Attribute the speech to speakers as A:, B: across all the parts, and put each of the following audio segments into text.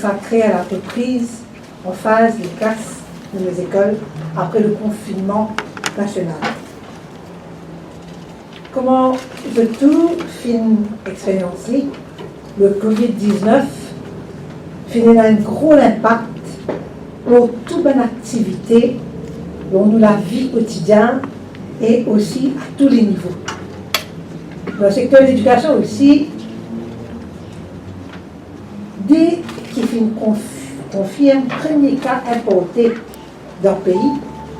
A: sera créé à l'entreprise en phase de classes de nos écoles après le confinement national. Comment de tout fin expérience, le COVID-19 finit un gros impact pour toute bonne activité dans la vie quotidienne et aussi à tous les niveaux. Dans le secteur de l'éducation aussi, dès qu'il confirme le premier cas importé dans le pays,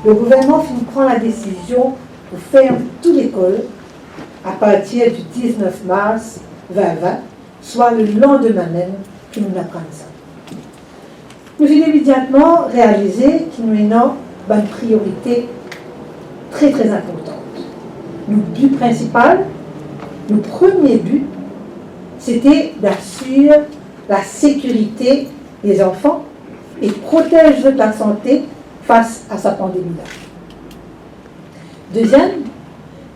A: le gouvernement prend la décision de fermer toute l'école à partir du 19 mars 2020, soit le lendemain même que nous apprenons ça. Nous avons immédiatement réalisé qu'il nous avons une priorité très très importante. Le but principal, le premier but, c'était d'assurer la sécurité des enfants et protéger la santé face à sa pandémie-là. Deuxième,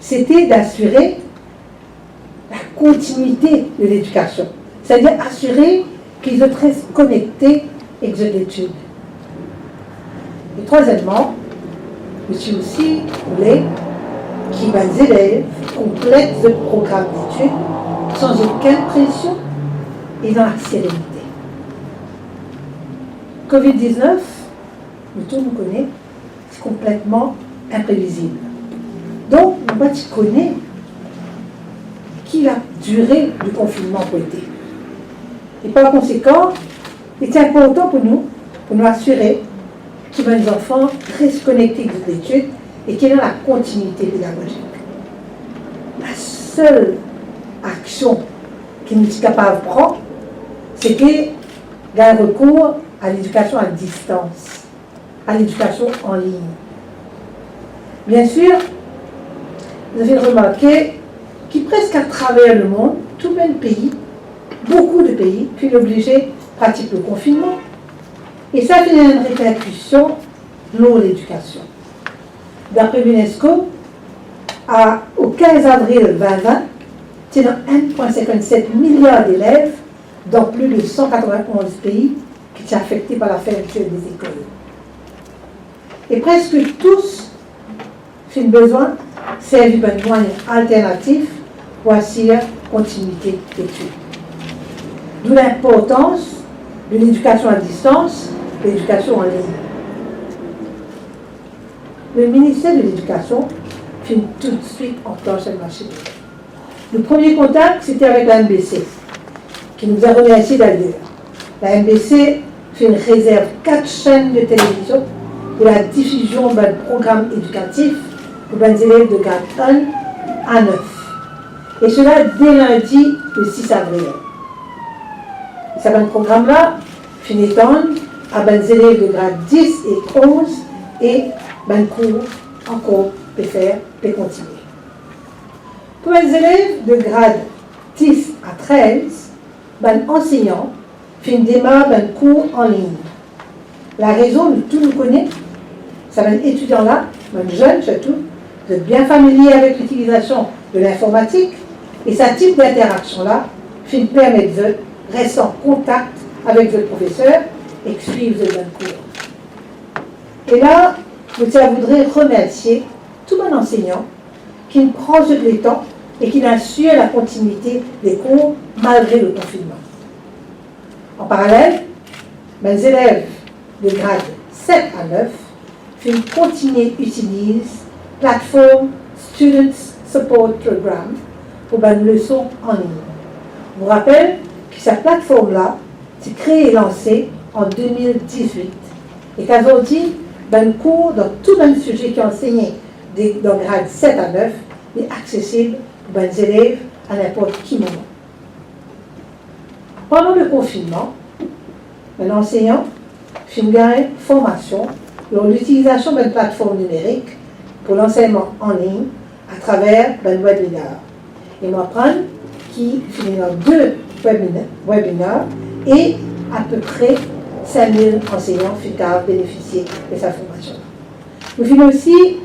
A: c'était d'assurer la continuité de l'éducation, c'est-à-dire assurer qu'ils restent connectés avec l'étude. Et troisièmement, monsieur aussi voulait que les élèves complètent le programme d'études sans aucune pression et dans la sérénité. Covid-19, nous tous nous connaissons, c'est complètement imprévisible. Donc, on va connaître qui la durée du confinement pour été. Et par conséquent, il est important pour nous assurer que les enfants restent connectés avec l'étude et qu'il y ait la continuité pédagogique. La seule action que nous sommes capables de prendre, c'est qu'il y a un recours à l'éducation à distance, à l'éducation en ligne. Bien sûr, vous avez remarqué que presque à travers le monde, tout le pays, beaucoup de pays, puis obligés de pratiquer le confinement. Et ça fait une répercussion dans l'éducation. D'après l'UNESCO, au 15 avril 2020, il y a 1,57 milliard d'élèves dans plus de 191 pays qui sont affectés par la fermeture des écoles. Et presque tous ont besoin de servir d'un moyen alternatif pour assurer la continuité d'études. D'où l'importance de l'éducation à distance et l'éducation en ligne. Le ministère de l'Éducation fait tout de suite enclencher le marché. Le premier contact, c'était avec la MBC, qui nous a remercié d'ailleurs. La MBC fait une réserve 4 chaînes de télévision pour la diffusion d'un programme éducatif pour les élèves de grade 1 à 9. Et cela dès lundi, le 6 avril. Ce programme-là finit étendre à des élèves de grade 10 et 11 et ben cours encore peut faire, peut continuer. Pour les élèves de grade 10 à 13, ben enseignants fin démarre ben cours en ligne. La raison, tout nous connaît, ça ben étudiants-là, ben jeunes surtout, vous êtes bien familiers avec l'utilisation de l'informatique et ce type d'interaction-là fin permet de rester en contact avec votre professeur et suivre le bon cours. Et là, je voudrais remercier tout mon enseignant qui prend ce temps et qui assure la continuité des cours malgré le confinement. En parallèle, mes élèves de grade 7 à 9 continuent d'utiliser la plateforme Student Support Program pour une leçon en ligne. Je vous rappelle que cette plateforme-là s'est créée et lancée en 2018 et qu'aujourd'hui, un cours dans tout un sujet qui est enseigné dans le grade 7 à 9 est accessible pour les élèves à n'importe quel moment. Pendant le confinement, un enseignant fait une formation sur l'utilisation d'une plateforme numérique pour l'enseignement en ligne à travers un webinaire. Et m'apprendre qui finit dans 2 webinaires et à peu près 5000 enseignants qui ont bénéficié de sa formation. Nous avons aussi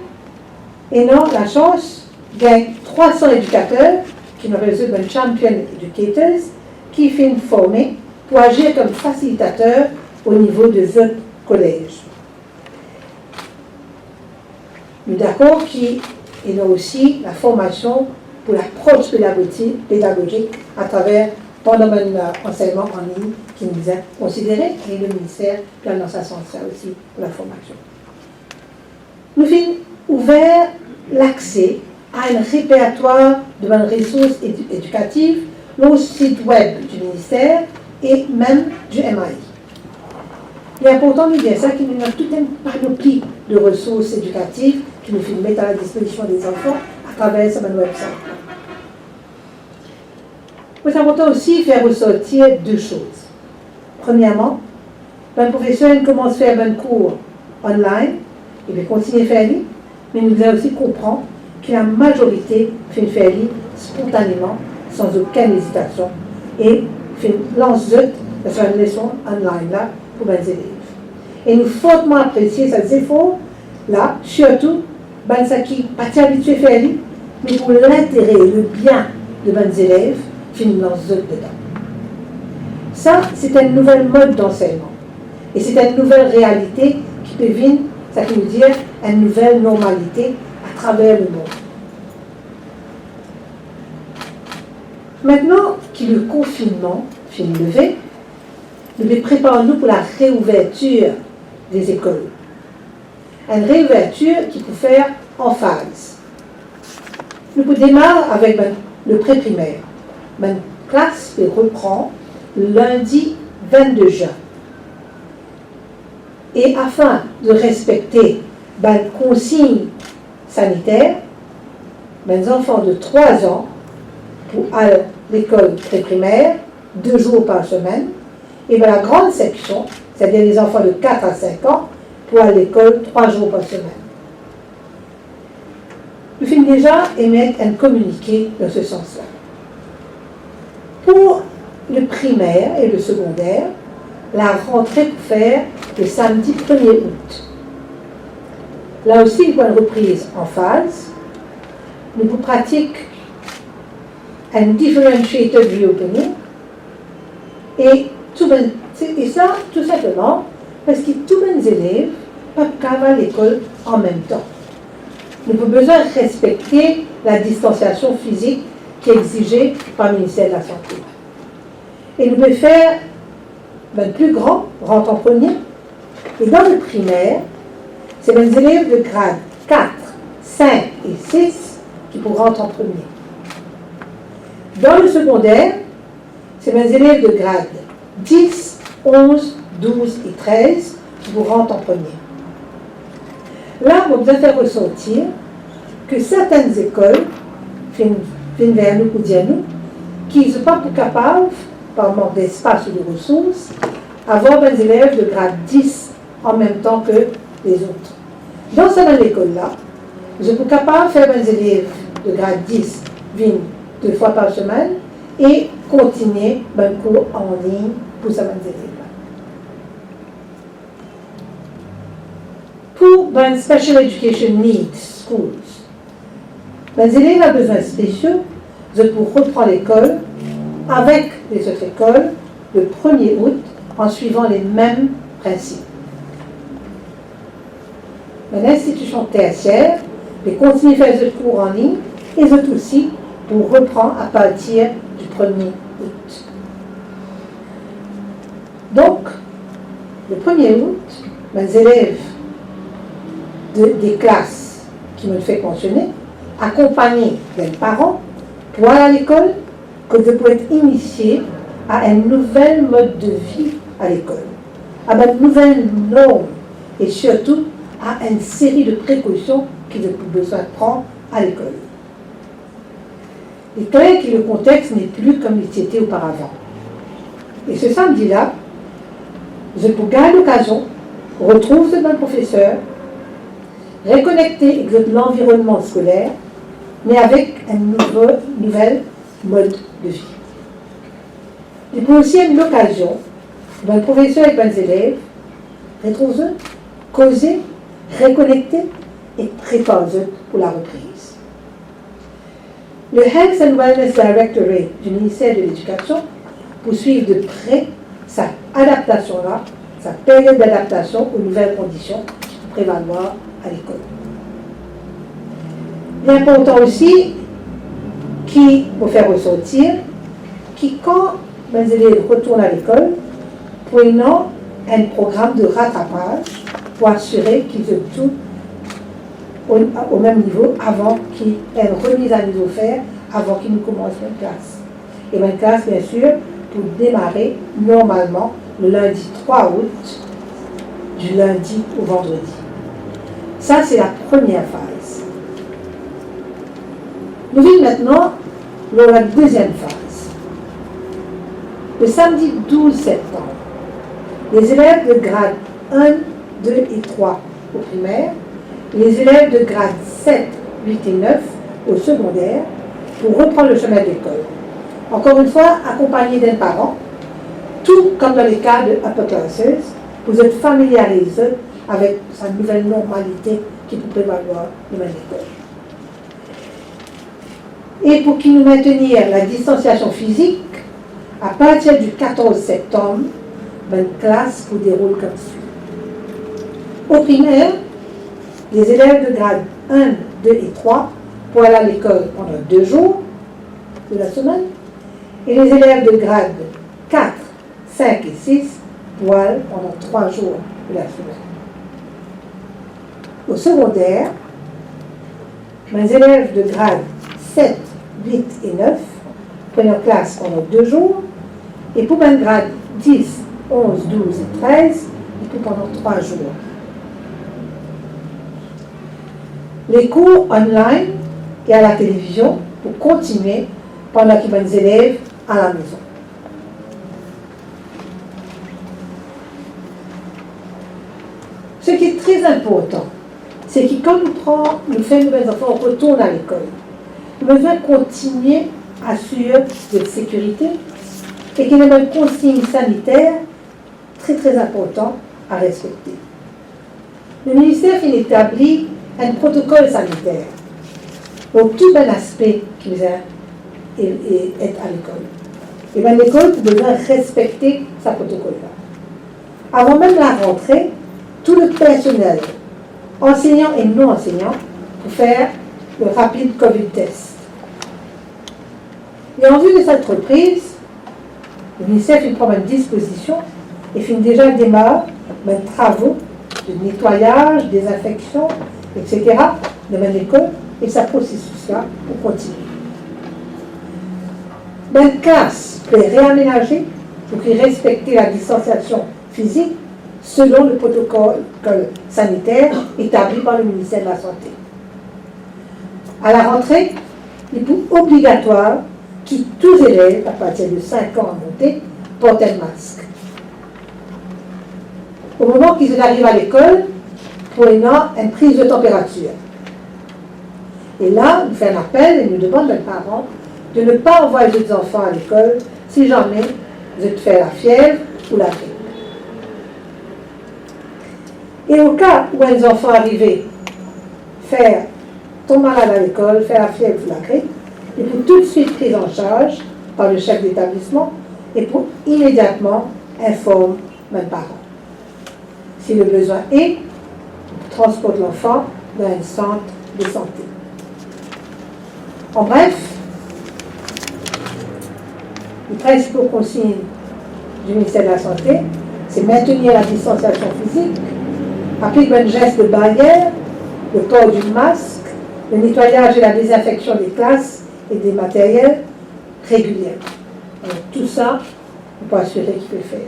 A: la chance d'avoir 300 éducateurs qui nous résultent d'un champion educators qui finissent formés pour agir comme facilitateur au niveau de votre collège. Nous sommes d'accord qu'il y a aussi la formation pour l'approche pédagogique à travers pendant un enseignement en ligne qui nous a considéré et le ministère plan dans sa sens aussi pour la formation. Nous avons ouvert l'accès à un répertoire de bonnes ressources éducatives au site web du ministère et même du MAI. Il est important de dire ça qu'il y a toute une panoplie de ressources éducatives qui nous mettent à la disposition des enfants à travers ce website. C'est important aussi de faire ressortir deux choses. Premièrement, un professeur commence à faire un cours online, il va continuer à faire lui, mais nous devons aussi comprendre que la majorité fait faire lui spontanément, sans aucune hésitation, et lance une leçon online là pour les élèves. Et nous fortement apprécier ces efforts là, surtout, ce qui n'est pas habitué à faire lui, mais pour l'intérêt et le bien de les élèves, lance dedans. Ça, c'est un nouvel mode d'enseignement. Et c'est une nouvelle réalité qui peut venir, ça veut dire une nouvelle normalité à travers le monde. Maintenant que le confinement finit levé, nous préparons-nous pour la réouverture des écoles. Une réouverture qui peut faire en phase. Nous pouvons démarrer avec le pré-primaire. Ma classe reprend lundi 22 juin. Et afin de respecter les consignes sanitaires, les enfants de 3 ans pour aller à l'école pré-primaire 2 jours par semaine, et la grande section, c'est-à-dire les enfants de 4 à 5 ans, pour aller à l'école 3 jours par semaine. Nous finissons déjà émettre un communiqué dans ce sens-là. Pour le primaire et le secondaire, la rentrée pour faire le samedi 1er août. Là aussi, il y a une reprise en phase. Nous pratiquons un differentiated reopening et ça, tout simplement, parce que tous les élèves ne peuvent pas aller à l'école en même temps. Nous avons besoin de respecter la distanciation physique qui est exigée par le ministère de la Santé. Et nous pouvons faire le plus grand, rentre en premier. Et dans le primaire, c'est les élèves de grade 4, 5 et 6 qui pourront rentrer en premier. Dans le secondaire, c'est les élèves de grade 10, 11, 12 et 13 qui pourront rentrer en premier. Là, on doit faire ressentir que certaines écoles viennent vers nous pour dire nous qu'ils ne sont pas capables, par manque d'espace ou de ressources, avoir des élèves de grade 10 en même temps que les autres. Dans cette école-là, je suis capable de faire des élèves de grade 10 viennent 2 fois par semaine et continuer un cours en ligne pour ces élèves-là. Pour les Special Education Needs Schools, les élèves ont besoin spéciaux pour reprendre l'école avec les autres écoles le 1er août en suivant les mêmes principes. L'institution tertiaire peut continuer à faire des cours en ligne et eux aussi pour reprendre à partir du 1er août. Donc, le 1er août, les élèves des classes qui me fait mentionner, accompagnés des parents pour aller à l'école, que je peux être initié à un nouvel mode de vie à l'école, à une nouvelle norme et surtout à une série de précautions qu'ils ont besoin de prendre à l'école. Il est clair que le contexte n'est plus comme il était auparavant. Et ce samedi-là, je peux gagner l'occasion, retrouver ce professeur, reconnecter avec l'environnement scolaire, mais avec un nouvel mode de vie. Il peut aussi être l'occasion, le professeur et les élèves, retrouver, causer, reconnecter et préparer pour la reprise. Le Health and Wellness Directorate du ministère de l'Éducation poursuit de près sa adaptation-là, sa période d'adaptation aux nouvelles conditions qui peuvent prévaloir à l'école. L'important aussi, qui faut faire ressortir, qui quand les élèves retournent à l'école, prenons un programme de rattrapage pour assurer qu'ils se trouvent au même niveau avant qu'il y ait une remise à niveau faire, avant qu'ils ne commencent une classe. Et une classe, bien sûr, pour démarrer normalement le lundi 3 août, du lundi au vendredi. Ça, c'est la première phase. Nous vivons maintenant dans la deuxième phase. Le samedi 12 septembre, les élèves de grade 1, 2 et 3 au primaire, les élèves de grade 7, 8 et 9 au secondaire pour reprendre le chemin de l'école. Encore une fois, accompagné d'un parent, tout comme dans les cas de upper classes, vous êtes familiarisé avec sa nouvelle normalité qui peut prévaloir dans l'école. Et pour qu'il nous maintenir la distanciation physique, à partir du 14 septembre, une classe vous déroule comme suit. Au primaire, les élèves de grade 1, 2 et 3 pour aller à l'école pendant 2 jours de la semaine, et les élèves de grade 4, 5 et 6 pour aller pendant 3 jours de la semaine. Au secondaire, les élèves de grade 7, 8 et 9 prennent en classe pendant 2 jours, et pour les grades 10, 11, 12 et 13, et puis pendant 3 jours. Les cours online et à la télévision pour continuer pendant qu'ils les élèves à la maison. Ce qui est très important, c'est que quand nous faisons nos enfants, on retourne à l'école. Nous devons continuer à assurer de sécurité et qu'il y ait une consigne sanitaire très très important à respecter. Le ministère établit un protocole sanitaire. Donc tout un aspect qui est à l'école. Et bien l'école devrait respecter ce protocole-là. Avant même la rentrée, tout le personnel, enseignants et non enseignants, pour faire le rapide Covid test. Et en vue de cette reprise, le ministère prend une disposition et finit déjà démarre des travaux de nettoyage, désinfection, etc. de l'école et sa processus-là pour continuer. Une classe peut réaménager pour respecter la distanciation physique selon le protocole sanitaire établi par le ministère de la Santé. À la rentrée, il est obligatoire que tous les élèves, à partir de 5 ans à monter, portent un masque. Au moment qu'ils arrivent à l'école, prenant une prise de température. Et là, nous faisons un appel et nous demandons aux parents de ne pas envoyer les autres enfants à l'école si jamais vous êtes fait la fièvre ou la grippe. Et au cas où les enfants arrivaient faire tomber malade à l'école, faire la fièvre ou la grippe, il faut tout de suite prise en charge par le chef d'établissement et pour immédiatement informer mes parents. Si le besoin est, on transporte l'enfant dans un centre de santé. En bref, les principaux consignes du ministère de la Santé, c'est maintenir la distanciation physique, appliquer un geste de barrière, le port du masque, le nettoyage et la désinfection des classes et des matériels régulièrement. Alors, tout ça, on peut assurer qu'il peut faire.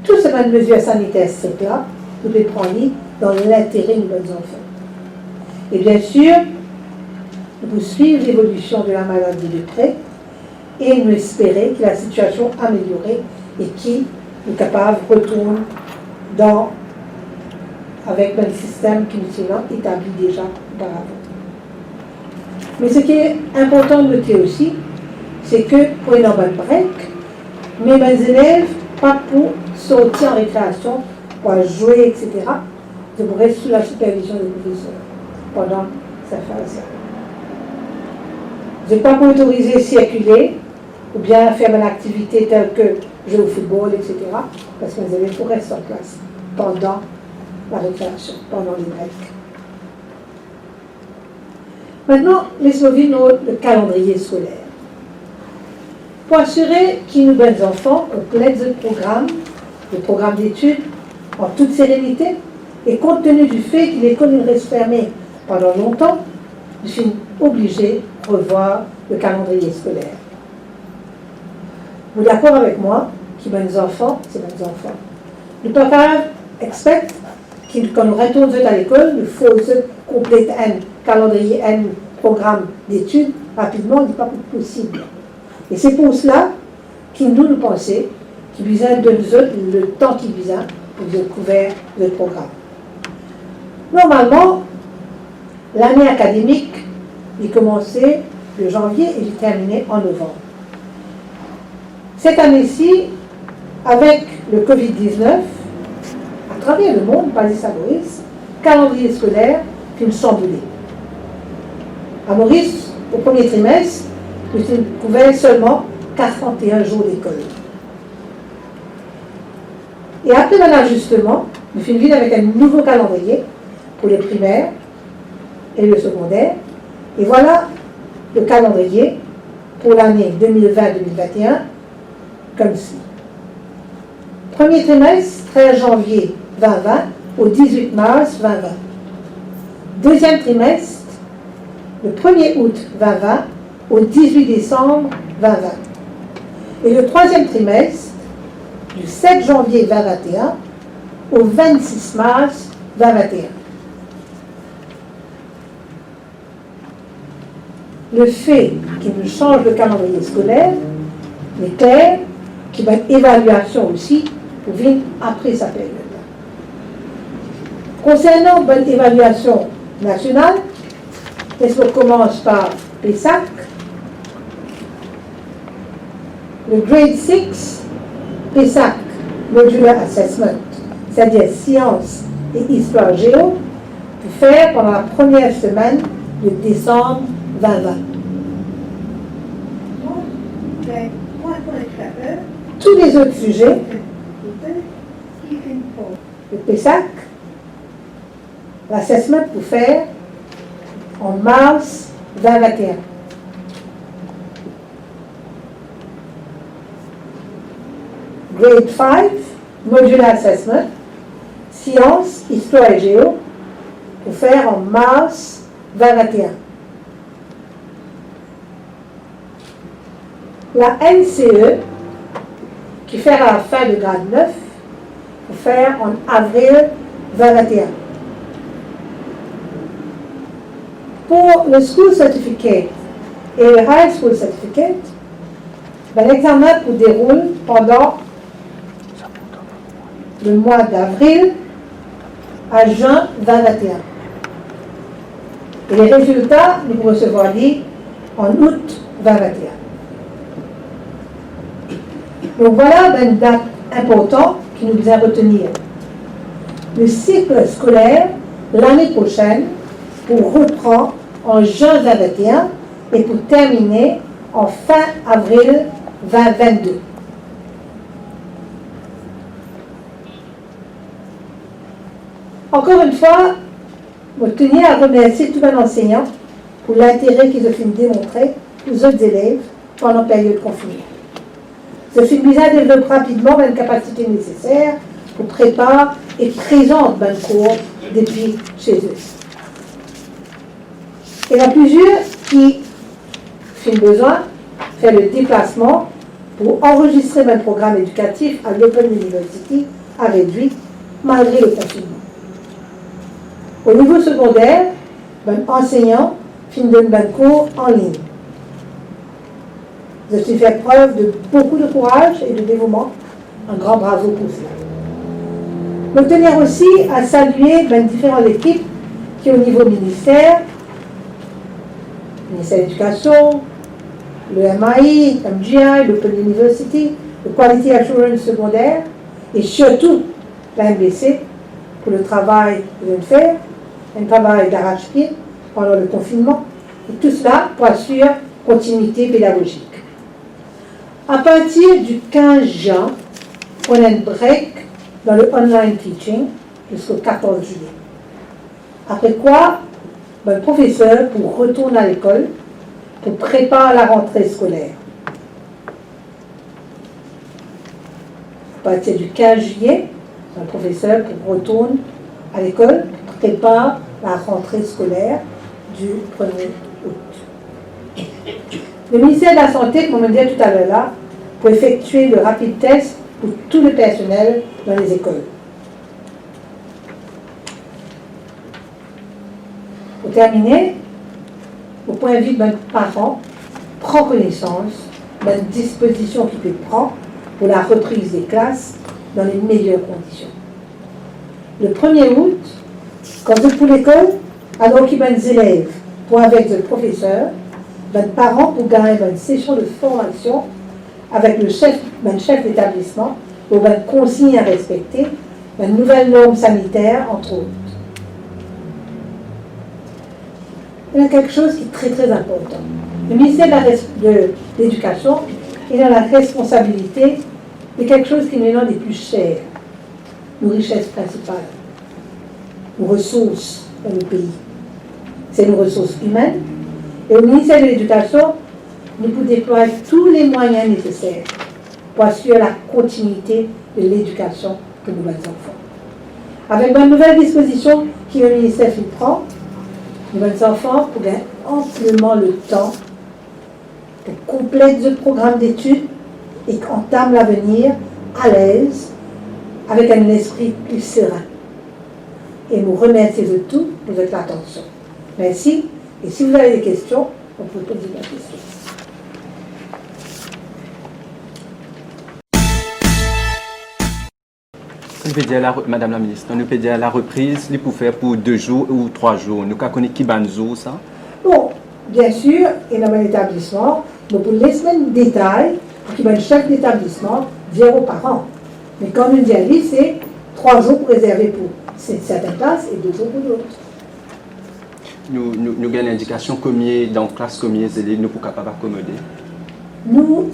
A: Toutes ces mesures sanitaires strictes-là, vous pouvez prendre dans l'intérêt de nos enfants. Et bien sûr, nous suivons l'évolution de la maladie de près et nous espérons que la situation améliorée et qui est capable de retourner avec un système qui nous est établi déjà auparavant. Mais ce qui est important de noter aussi, c'est que pour une bonne break, mes élèves, pas pour sortir en récréation, pour jouer, etc., devraient sous la supervision des professeurs pendant cette phase. Je n'ai pas pour autoriser circuler ou bien faire une activité telle que jouer au football, etc. Parce que les élèves faut rester en classe pendant la récréation, pendant les breaks. Maintenant, laissons vivre le calendrier scolaire. Pour assurer que nos bons enfants complètent le programme d'études en toute sérénité, et compte tenu du fait que l'école reste fermée pendant longtemps, je suis obligé de revoir le calendrier scolaire. Vous êtes d'accord avec moi que bons enfants, c'est bons enfants. Le papa expecte quand nous retournons à l'école, il faut compléter un calendrier, un programme d'études rapidement, il n'est pas possible. Et c'est pour cela que nous pensons qu'il besoin de nous le temps qu'il besoin pour découvrir le programme. Normalement, l'année académique, il commençait le janvier et il terminait en novembre. Cette année-ci, avec le Covid-19, à travers le monde, pas les à Maurice, calendrier scolaire qui semblait. À Maurice, au premier trimestre, nous couvert seulement 41 jours d'école. Et après un ajustement, nous finissons avec un nouveau calendrier pour les primaires et le secondaire. Et voilà le calendrier pour l'année 2020-2021 comme ci. Premier trimestre, 13 janvier 2020 au 18 mars 2020. Deuxième trimestre, le 1er août 2020 au 18 décembre 2020. Et le troisième trimestre, du 7 janvier 2021 au 26 mars 2021. Le fait qu'il nous change le calendrier scolaire est clair, qu'il va une évaluation aussi pour venir après sa période. Concernant l'évaluation nationale, est-ce qu'on commence par PESAC, le Grade 6, PESAC, Modular Assessment, c'est-à-dire sciences et histoire géo, pour faire pendant la première semaine de décembre 2020. Tous les autres sujets, le PESAC, l'assessment pour faire en mars 2021. Grade 5, Modular Assessment, sciences, histoire et géo, pour faire en mars 2021. La NCE, qui fait à la fin de grade 9, pour faire en avril 2021. Pour le School Certificate et le High School Certificate, l'examen se déroule pendant le mois d'avril à juin 2021. Et les résultats, nous recevrons en août 2021. Donc voilà une date importante qui nous vient retenir. Le cycle scolaire, l'année prochaine, pour reprendre en juin 2021 et pour terminer en fin avril 2022. Encore une fois, je tenais à remercier tous les enseignants pour l'intérêt qu'ils ont démontré aux autres élèves pendant la période de confinement. Je suis mise à développer rapidement une capacité nécessaire pour préparer et présenter le cours depuis chez eux. Il y en a plusieurs qui ont besoin de faire le déplacement pour enregistrer un programme éducatif à l'Open University à réduit malgré le confinement. Au niveau secondaire, enseignants finissent un cours en ligne. Je suis fait preuve de beaucoup de courage et de dévouement. Un grand bravo pour cela. Je tenir aussi à saluer différentes équipes qui, au niveau ministère de l'Éducation, le MAI, MGI, l'Open University, le Quality Assurance secondaire et surtout la MBC pour le travail qu'ils viennent faire, un travail d'arrache-pied pendant le confinement et tout cela pour assurer continuité pédagogique. À partir du 15 juin, on a un break dans le online teaching jusqu'au 14 juillet. Après quoi, le professeur pour retourner à l'école pour préparer la rentrée scolaire. À partir du 15 juillet, le professeur pour retourne à l'école prépare la rentrée scolaire du 1er août. Le ministère de la Santé, comme on disait tout à l'heure là, pour effectuer le rapid test pour tout le personnel dans les écoles. Pour terminer, au point de vue de nos parents, prend connaissance de la disposition qu'il peut prendre pour la reprise des classes dans les meilleures conditions. Le 1er août, quand c'est pour l'école, alors qu'il y a des élèves pour avec le professeur, les parents pour gagner une session de formation avec le chef d'établissement pour une consigne à respecter, une nouvelle norme sanitaire, entre autres. Il y a quelque chose qui est très très important. Le ministère de l'Éducation est dans la responsabilité de quelque chose qui est l'un des plus chers, nos richesses principales, nos ressources dans le pays. C'est nos ressources humaines. Et au ministère de l'Éducation, nous pouvons déployer tous les moyens nécessaires pour assurer la continuité de l'éducation de nos enfants. Avec une nouvelle disposition que le ministère prend, nos enfants pourraient amplement le temps pour compléter le programme d'études et entament l'avenir à l'aise, avec un esprit plus serein. Et nous remercions de tout pour votre attention. Merci. Et si vous avez des questions, on peut poser des questions.
B: On peut dire Madame la ministre, on peut dire la reprise, il peut faire pour 2 jours ou 3 jours. Nous connaissons qui banzo ça?
A: Bon, bien sûr, il y a un établissement, mais pour les semaines de détail, pour qu'il y ait chaque établissement 0 par an. Mais comme on dit à lui, c'est 3 jours pour réserver pour certaines classes et 2 jours pour d'autres.
B: Nous avons une indication combien, dans la classe, combien d'élèves nous sommes capables d'accommoder?
A: Nous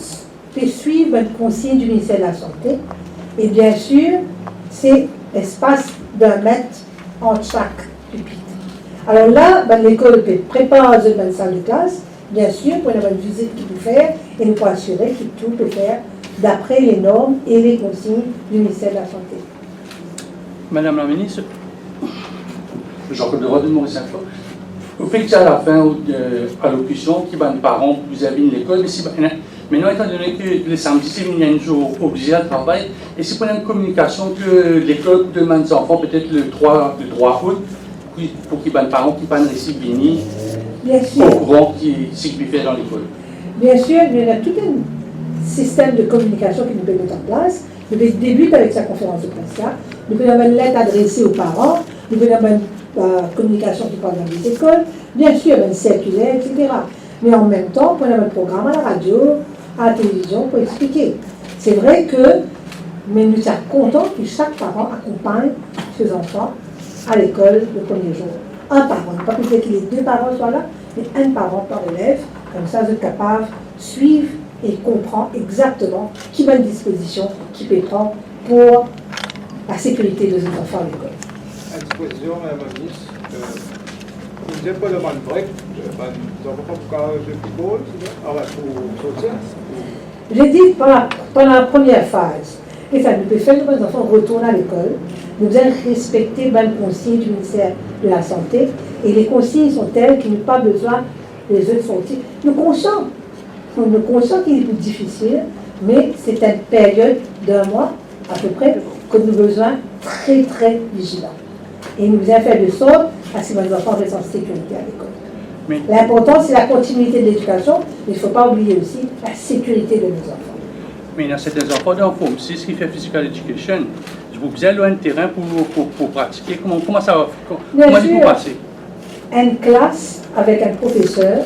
A: suivons une consigne du ministère de la Santé et bien sûr, c'est l'espace d'1 mètre entre chaque pupitre. Alors là, l'école peut préparer une salle de classe, bien sûr, pour avoir une visite qu'il peut faire et nous pour assurer que tout peut faire d'après les normes et les consignes du ministère de la Santé.
C: Madame la ministre, Jean-Claude Leroy de Maurice Info. Vous faites à la fin de allocution qui les parents vous avez l'école, mais si, maintenant étant donné que les samedis c'est un jour obligé à travail, et si pour une communication que l'école demande aux enfants peut-être le 3 août, pour qu'ils les parents qui prennent récit béni au courant ce qu'ils peuvent faire dans l'école.
A: Bien sûr, il y a tout un système de communication qui nous peut mettre en place. Nous pouvons débuter avec sa conférence de presse. Nous pouvons avoir une lettre adressée aux parents, nous pouvons avoir une communication qui parle dans les écoles, bien sûr, une circulaire, etc. Mais en même temps, on a un programme à la radio, à la télévision pour expliquer. C'est vrai que, mais nous sommes contents que chaque parent accompagne ses enfants à l'école le premier jour. Un parent, pas peut-être que les 2 parents soient là, mais un parent par élève, comme ça, vous êtes capable de suivre et comprendre exactement qui va une disposition qui peut prendre pour la sécurité de nos enfants à l'école.
D: À disposition, Madame la ministre, vous n'avez pas le man break, vous n'avez pas pour jouer au football, pour sortir.
A: J'ai dit pendant la première phase, et ça nous peut faire que nos enfants retournent à l'école. Nous devons respecter les consignes du ministère de la Santé, et les consignes sont telles qu'il n'y a pas besoin des autres sorties. Nous conscients qu'il est plus difficile, mais c'est une période d'1 mois à peu près que nous avons besoin très très vigilants. Et nous devons faire de sorte à ce que nos enfants restent en sécurité à l'école. L'important, c'est la continuité de l'éducation, mais il ne faut pas oublier aussi la sécurité de nos enfants.
C: Mais dans certains enfants dans Forme 6 qui fait Physical Education, vous avez un terrain pour pratiquer. Comment ça va? Comment il faut passer?
A: Une classe avec un professeur,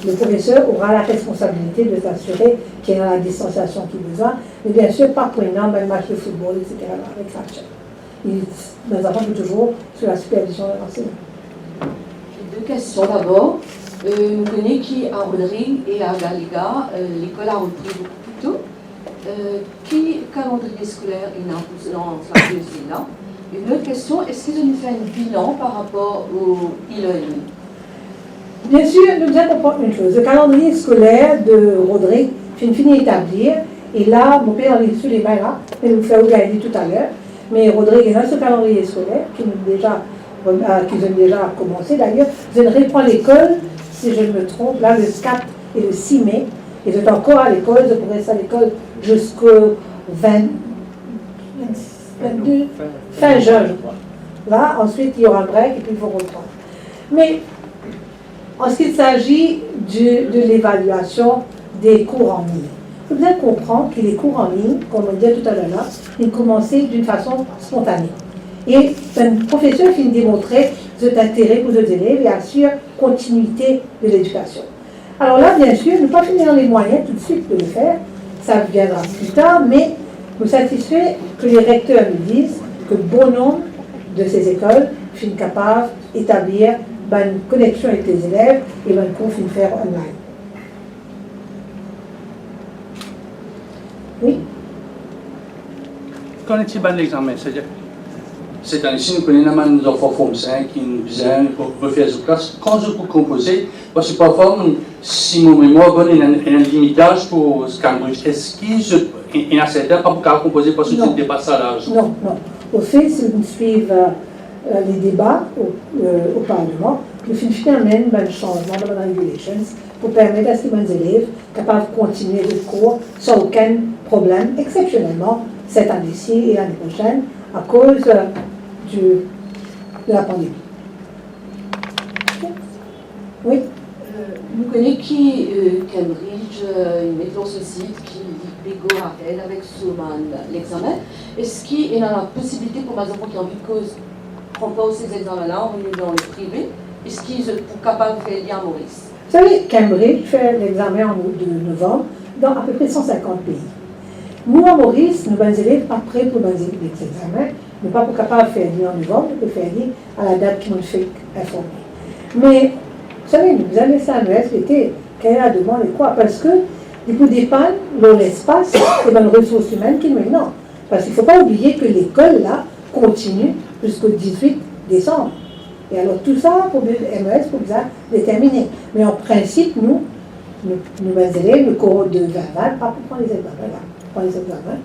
A: le professeur aura la responsabilité de s'assurer qu'il y a la distanciation qu'il a besoin, mais bien sûr, pas pour un match de football, etc., avec récréation. Nos enfants sont toujours sous la supervision de l'enseignant.
E: 2 questions d'abord. Nous connaissons qu'à Rodrigue et à Galiga, l'école a repris beaucoup plus tôt. Qui calendrier scolaire il a dans la là? Une autre question, est-ce qu'ils ont fait un bilan par rapport au e-learning?
A: Bien sûr, nous devons comprendre une chose. Le calendrier scolaire de Rodrigue, j'ai fini d'établir, et là, mon père en est sur les mains là, mais nous faire regarder tout à l'heure. Mais Rodrigue est dans ce calendrier scolaire qu'ils ont déjà commencé. D'ailleurs, je ne reprends l'école, si je ne me trompe, là, le 4 et le 6 mai. Ils sont encore à l'école, je pourrais rester à l'école jusqu'au 22, fin juin, je crois. Là, ensuite, il y aura un break et puis ils vont reprendre. Mais en ce qui s'agit de l'évaluation des cours en ligne, vous devez comprendre que les cours en ligne, comme on disait tout à l'heure là, ils commençaient d'une façon spontanée. Et un professeur qui démontrait cet intérêt pour les élèves et assure continuité de l'éducation. Alors là, bien sûr, nous ne pas finir les moyens tout de suite de le faire, ça viendra plus tard, mais nous satisfait que les recteurs nous disent que bon nombre de ces écoles sont capables d'établir une connexion avec les élèves et une cours faire online. Oui?
C: Quand est-il ban l'examen? C'est-à-dire, cette année-ci, nous connaissons des enfants forme 5 qui nous disent refaire la classe. Quand je peux composer, parce que parfois, si mon mémoire bonne, il y a un limitage pour Cambridge. Est-ce qu'il y a certains pas pour composer parce que tu dépasses à l'âge?
A: Non, non. Au fait, si nous suivons les débats au Parlement, nous finalement un changement dans les regulations pour permettre à ces bons élèves capables de continuer le cours sans aucun problème, exceptionnellement cette année-ci et l'année prochaine, à cause de la pandémie. Oui?
E: Nous connaissons qui Cambridge, il met dans ce site qui Bigo rappelle avec l'examen. Est-ce qu'il y a la possibilité pour les enfants qui ont envie de cause prend pas ces examens-là, on est dans le privé? Est-ce qu'ils sont capables de faire lien à Maurice?
A: Vous savez, Cambridge fait l'examen de novembre dans à peu près 150 pays. Nous, à Maurice, nos bons élèves, pas prêts pour les examens, nous ne sommes pas capables de faire lien en novembre, nous pouvons faire lien à la date qui nous fait informer. Mais, vous savez, nous allons laisser à l'USVT, quelle est la demande et quoi? Parce que, du coup, des pannes, dans l'espace, et dans les ressources humaines qui nous non. Parce qu'il ne faut pas oublier que l'école, là, continue jusqu'au 18 décembre. Et alors, tout ça, pour le MES, pour ça, déterminer. Mais en principe, nous élèves, le cours de 2020, pas pour prendre les examens, là. Prendre les examens.